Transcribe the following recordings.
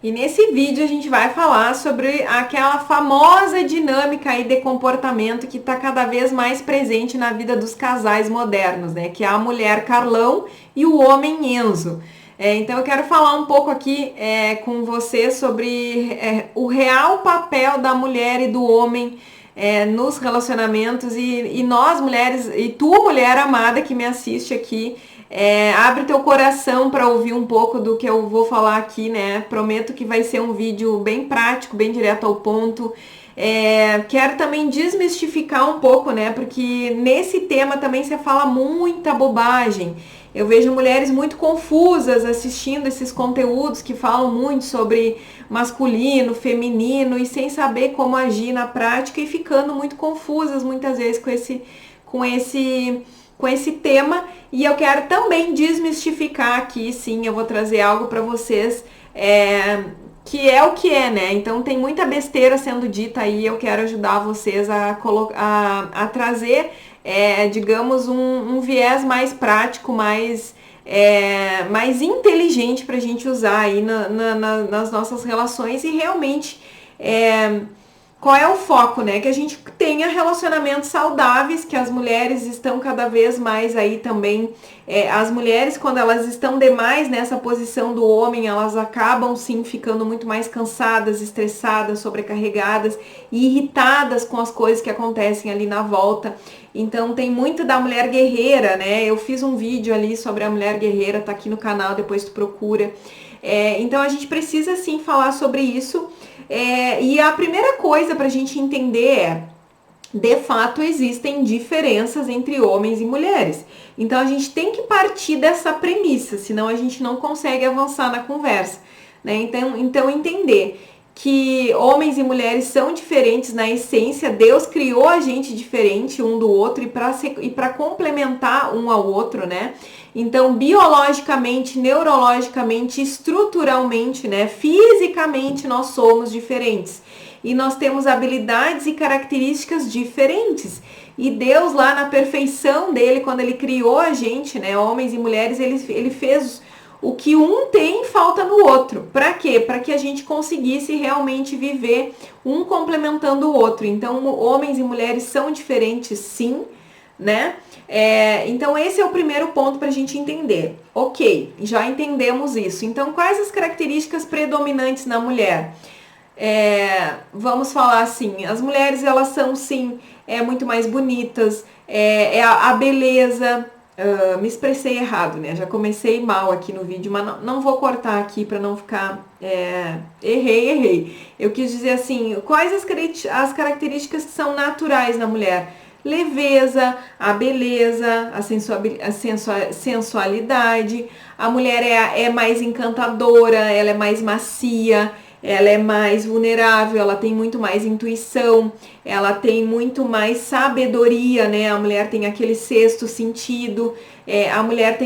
E nesse vídeo a gente vai falar sobre aquela famosa dinâmica aí de comportamento que está cada vez mais presente na vida dos casais modernos, né? Que é a mulher Carlão e o homem Enzo. Então eu quero falar um pouco aqui com você sobre o real papel da mulher e do homem nos relacionamentos e nós mulheres, e tu mulher amada que me assiste aqui, abre teu coração para ouvir um pouco do que eu vou falar aqui, né? Prometo que vai ser um vídeo bem prático, bem direto ao ponto. Quero também desmistificar um pouco, né? Porque nesse tema também se fala muita bobagem. Eu vejo mulheres muito confusas assistindo esses conteúdos que falam muito sobre masculino, feminino e sem saber como agir na prática e ficando muito confusas muitas vezes com esse tema. E eu quero também desmistificar aqui, sim, eu vou trazer algo para vocês que é o que é, né? Então tem muita besteira sendo dita aí, eu quero ajudar vocês a trazer, digamos, um viés mais prático, mais inteligente para a gente usar aí nas nossas relações e realmente qual é o foco, né? Que a gente tenha relacionamentos saudáveis, que as mulheres estão cada vez mais aí também. As mulheres, quando elas estão demais nessa posição do homem, elas acabam sim ficando muito mais cansadas, estressadas, sobrecarregadas e irritadas com as coisas que acontecem ali na volta. Então tem muito da mulher guerreira, né? Eu fiz um vídeo ali sobre a mulher guerreira, tá aqui no canal, depois tu procura. Então a gente precisa sim falar sobre isso. E a primeira coisa para a gente entender de fato, existem diferenças entre homens e mulheres. Então, a gente tem que partir dessa premissa, senão a gente não consegue avançar na conversa, né? Então entender que homens e mulheres são diferentes na essência, Deus criou a gente diferente um do outro e para complementar um ao outro, né? Então, biologicamente, neurologicamente, estruturalmente, né, fisicamente nós somos diferentes. E nós temos habilidades e características diferentes. E Deus lá na perfeição dele, quando ele criou a gente, né, homens e mulheres, ele fez o que um tem falta no outro. Para quê? Para que a gente conseguisse realmente viver um complementando o outro. Então, homens e mulheres são diferentes, sim, né? Então esse é o primeiro ponto para a gente entender. Ok, já entendemos isso. Então, quais as características predominantes na mulher? Vamos falar assim, as mulheres elas são sim muito mais bonitas, a beleza. Me expressei errado, né? Já comecei mal aqui no vídeo, mas não vou cortar aqui para não ficar. Errei. Eu quis dizer assim, quais as características que são naturais na mulher? Leveza, a beleza, a sensualidade. A mulher é mais encantadora, ela é mais macia, ela é mais vulnerável, ela tem muito mais intuição, ela tem muito mais sabedoria, né? A mulher tem aquele sexto sentido, a mulher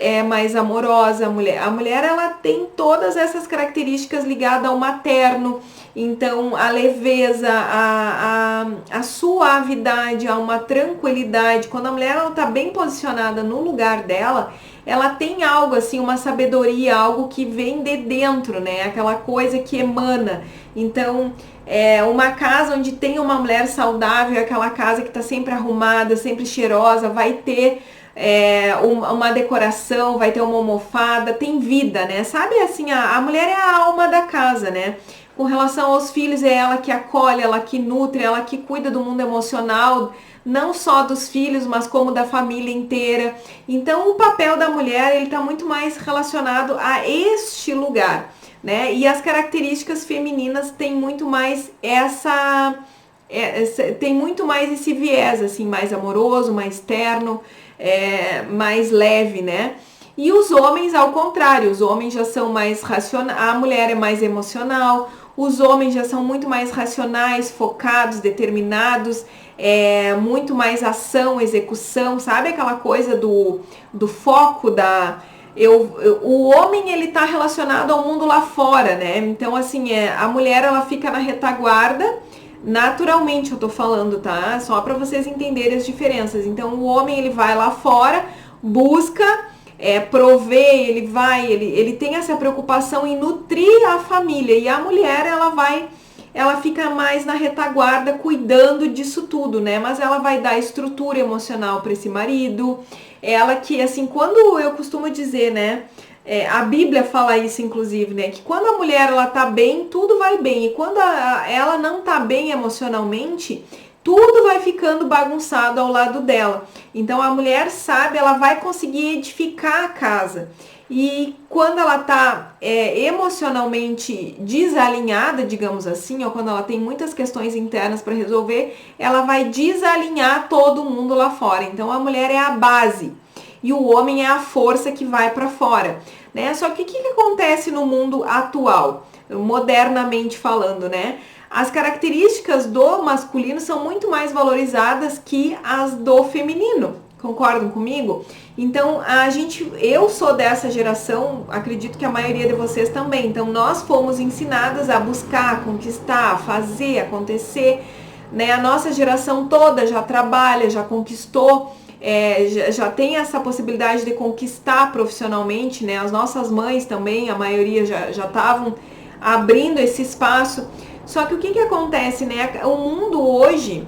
é mais amorosa, a mulher ela tem todas essas características ligadas ao materno. Então, a leveza, a suavidade, a uma tranquilidade. Quando a mulher está bem posicionada no lugar dela, ela tem algo assim, uma sabedoria, algo que vem de dentro, né? Aquela coisa que emana. Então, uma casa onde tem uma mulher saudável, aquela casa que está sempre arrumada, sempre cheirosa, vai ter uma decoração, vai ter uma almofada, tem vida, né? Sabe assim, a mulher é a alma da casa, né? Com relação aos filhos, é ela que acolhe, ela que nutre, ela que cuida do mundo emocional, não só dos filhos, mas como da família inteira. Então, o papel da mulher, ele está muito mais relacionado a este lugar, né? E as características femininas têm muito mais tem muito mais esse viés, assim, mais amoroso, mais terno, mais leve, né? E os homens, ao contrário, os homens já são mais racionais, a mulher é mais emocional, os homens já são muito mais racionais, focados, determinados, muito mais ação, execução, sabe aquela coisa do foco o homem ele tá relacionado ao mundo lá fora, né? Então assim, a mulher ela fica na retaguarda, naturalmente eu tô falando, tá? Só para vocês entenderem as diferenças. Então o homem ele vai lá fora, busca prover, ele tem essa preocupação em nutrir a família. E a mulher, ela fica mais na retaguarda cuidando disso tudo, né? Mas ela vai dar estrutura emocional para esse marido. Ela que, assim, quando eu costumo dizer, né? A Bíblia fala isso, inclusive, né? Que quando a mulher, ela tá bem, tudo vai bem. E quando ela não tá bem emocionalmente, tudo vai ficando bagunçado ao lado dela. Então, a mulher sabe, ela vai conseguir edificar a casa. E quando ela tá emocionalmente desalinhada, digamos assim, ou quando ela tem muitas questões internas para resolver, ela vai desalinhar todo mundo lá fora. Então, a mulher é a base e o homem é a força que vai para fora, né? Só que o que acontece no mundo atual, modernamente falando, né? As características do masculino são muito mais valorizadas que as do feminino. Concordam comigo? Então, eu sou dessa geração, acredito que a maioria de vocês também. Então, nós fomos ensinadas a buscar, a conquistar, a fazer, acontecer, né? A nossa geração toda já trabalha, já conquistou, já tem essa possibilidade de conquistar profissionalmente, né? As nossas mães também, a maioria já estavam abrindo esse espaço. Só que o que acontece, né? O mundo hoje,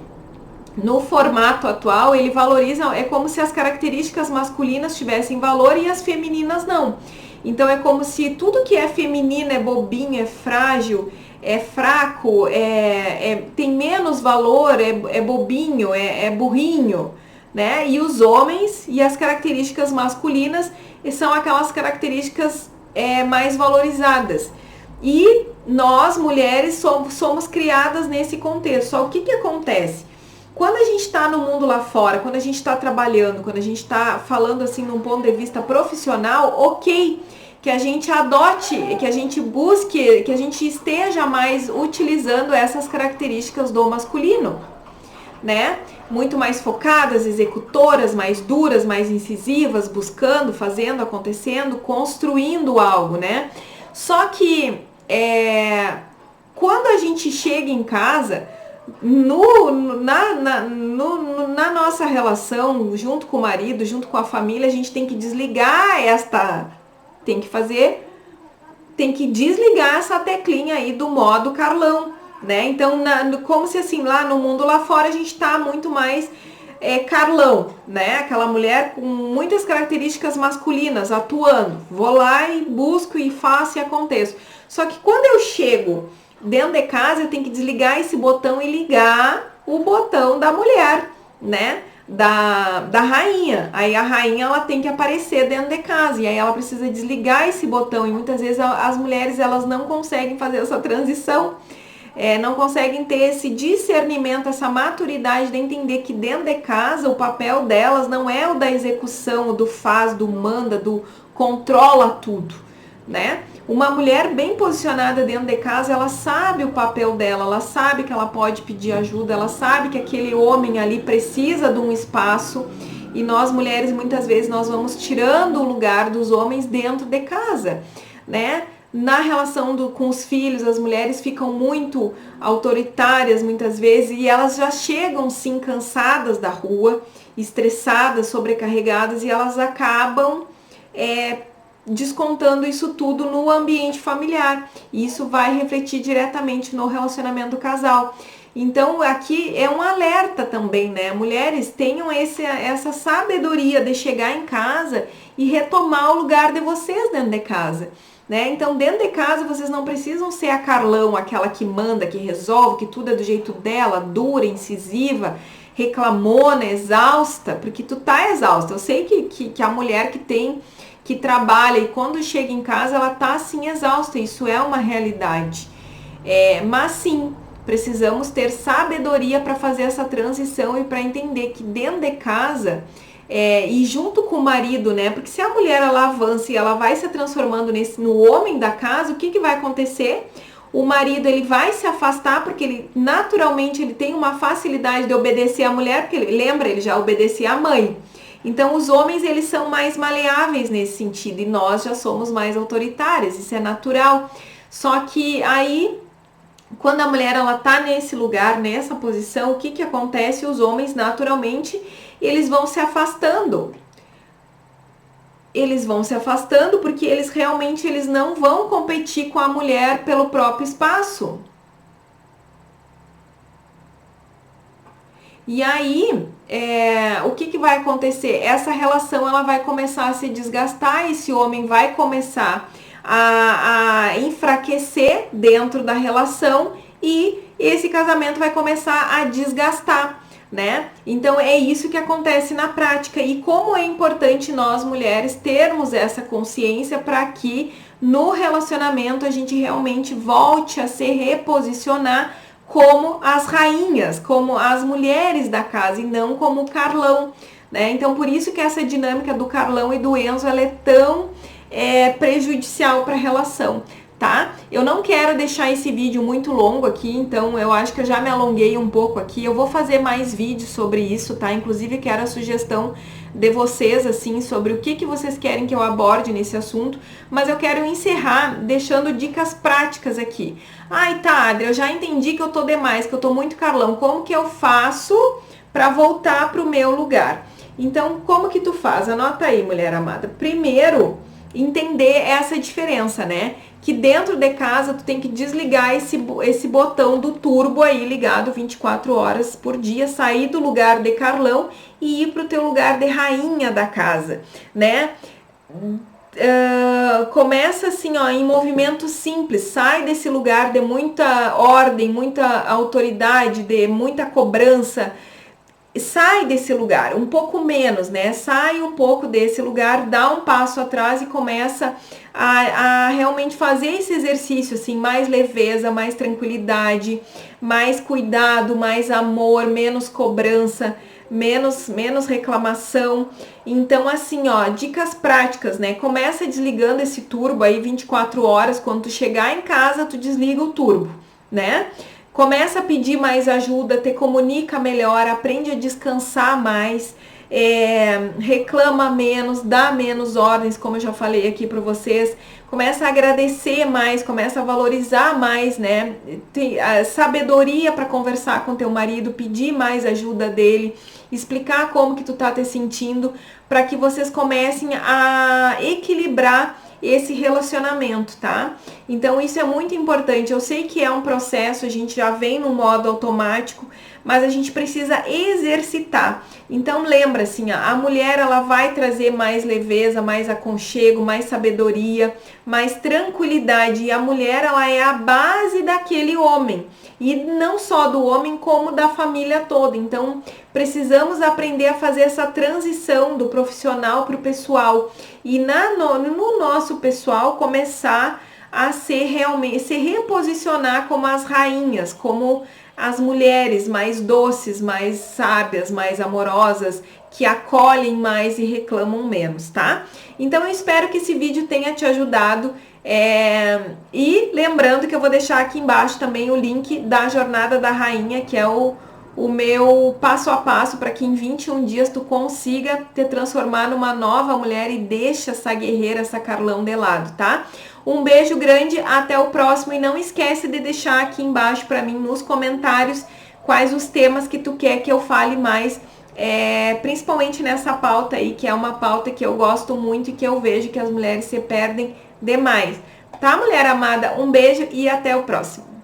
no formato atual, ele valoriza, é como se as características masculinas tivessem valor e as femininas não. Então é como se tudo que é feminino é bobinho, é frágil, é fraco, tem menos valor, é bobinho, é burrinho, né? E os homens e as características masculinas são aquelas características mais valorizadas. E nós, mulheres, somos criadas nesse contexto. Só o que acontece? Quando a gente está no mundo lá fora, quando a gente está trabalhando, quando a gente está falando assim num ponto de vista profissional, ok, que a gente adote, que a gente busque, que a gente esteja mais utilizando essas características do masculino, né? Muito mais focadas, executoras, mais duras, mais incisivas, buscando, fazendo, acontecendo, construindo algo, né? Só que quando a gente chega em casa, na nossa relação, junto com o marido, junto com a família, a gente tem que desligar tem que desligar essa teclinha aí do modo Carlão, né? Então, como se assim, lá no mundo lá fora, a gente tá muito mais Carlão, né? Aquela mulher com muitas características masculinas atuando. Vou lá e busco e faço e aconteço. Só que quando eu chego dentro de casa, eu tenho que desligar esse botão e ligar o botão da mulher, né? Da rainha. Aí a rainha, ela tem que aparecer dentro de casa. E aí ela precisa desligar esse botão. E muitas vezes as mulheres, elas não conseguem fazer essa transição. Não conseguem ter esse discernimento, essa maturidade de entender que dentro de casa o papel delas não é o da execução, o do faz, do manda, do controla tudo, né? Uma mulher bem posicionada dentro de casa, ela sabe o papel dela, ela sabe que ela pode pedir ajuda, ela sabe que aquele homem ali precisa de um espaço. E nós mulheres, muitas vezes, nós vamos tirando o lugar dos homens dentro de casa, né? Na relação com os filhos, as mulheres ficam muito autoritárias muitas vezes e elas já chegam sim cansadas da rua, estressadas, sobrecarregadas, e elas acabam descontando isso tudo no ambiente familiar. E isso vai refletir diretamente no relacionamento do casal. Então aqui é um alerta também, né? Mulheres, tenham essa sabedoria de chegar em casa e retomar o lugar de vocês dentro de casa. Né? Então, dentro de casa, vocês não precisam ser a Carlão, aquela que manda, que resolve, que tudo é do jeito dela, dura, incisiva, reclamona, exausta, porque tu tá exausta. Eu sei que a mulher que trabalha e quando chega em casa, ela tá assim exausta, isso é uma realidade. Mas sim, precisamos ter sabedoria para fazer essa transição e para entender que dentro de casa... e junto com o marido, né? Porque se a mulher ela avança e ela vai se transformando no homem da casa, o que vai acontecer? O marido ele vai se afastar porque ele naturalmente ele tem uma facilidade de obedecer a mulher, porque ele já obedecia a mãe. Então os homens eles são mais maleáveis nesse sentido e nós já somos mais autoritárias, isso é natural. Só que aí quando a mulher ela tá nesse lugar, nessa posição, o que acontece? Os homens naturalmente eles vão se afastando. eles vão se afastando porque eles não vão competir com a mulher pelo próprio espaço. E aí, o que vai acontecer? Essa relação ela vai começar a se desgastar, esse homem vai começar a enfraquecer dentro da relação e esse casamento vai começar a desgastar, né? Então é isso que acontece na prática. E como é importante nós mulheres termos essa consciência para que no relacionamento a gente realmente volte a se reposicionar como as rainhas, como as mulheres da casa e não como o Carlão, né? Então por isso que essa dinâmica do Carlão e do Enzo ela é tão prejudicial para a relação, tá? Eu não quero deixar esse vídeo muito longo aqui, então eu acho que eu já me alonguei um pouco aqui. Eu vou fazer mais vídeos sobre isso, tá? Inclusive quero a sugestão de vocês, assim, sobre o que vocês querem que eu aborde nesse assunto, mas eu quero encerrar deixando dicas práticas aqui. Ai, tá, Adri, eu já entendi que eu tô demais, que eu tô muito Carlão. Como que eu faço para voltar pro meu lugar? Então, como que tu faz? Anota aí, mulher amada. Primeiro, entender essa diferença, né? Que dentro de casa tu tem que desligar esse botão do turbo aí ligado 24 horas por dia, sair do lugar de Carlão e ir pro teu lugar de rainha da casa, né? Começa assim, ó, em movimento simples, sai desse lugar de muita ordem, muita autoridade, de muita cobrança. Sai desse lugar, um pouco menos, né? Sai um pouco desse lugar, dá um passo atrás e começa a realmente fazer esse exercício, assim, mais leveza, mais tranquilidade, mais cuidado, mais amor, menos cobrança, menos reclamação. Então, assim, ó, dicas práticas, né? Começa desligando esse turbo aí 24 horas, quando tu chegar em casa, tu desliga o turbo, né? Começa a pedir mais ajuda, te comunica melhor, aprende a descansar mais, reclama menos, dá menos ordens, como eu já falei aqui para vocês. Começa a agradecer mais, começa a valorizar mais, né? Tem a sabedoria para conversar com teu marido, pedir mais ajuda dele, explicar como que tu tá te sentindo, para que vocês comecem a equilibrar esse relacionamento, tá? Então isso é muito importante. Eu sei que é um processo, a gente já vem no modo automático, mas a gente precisa exercitar. Então lembra assim, a mulher ela vai trazer mais leveza, mais aconchego, mais sabedoria, mais tranquilidade, e a mulher ela é a base daquele homem. E não só do homem, como da família toda. Então, precisamos aprender a fazer essa transição do profissional para o pessoal. E no nosso pessoal, começar a se reposicionar como as rainhas, como as mulheres mais doces, mais sábias, mais amorosas, que acolhem mais e reclamam menos, tá? Então, eu espero que esse vídeo tenha te ajudado. E lembrando que eu vou deixar aqui embaixo também o link da Jornada da Rainha, que é o meu passo a passo para que em 21 dias tu consiga te transformar numa nova mulher e deixa essa guerreira, essa Carlão de lado, tá? Um beijo grande, até o próximo, e não esquece de deixar aqui embaixo para mim nos comentários quais os temas que tu quer que eu fale mais, principalmente nessa pauta aí, que é uma pauta que eu gosto muito e que eu vejo que as mulheres se perdem demais. Tá, mulher amada? Um beijo e até o próximo.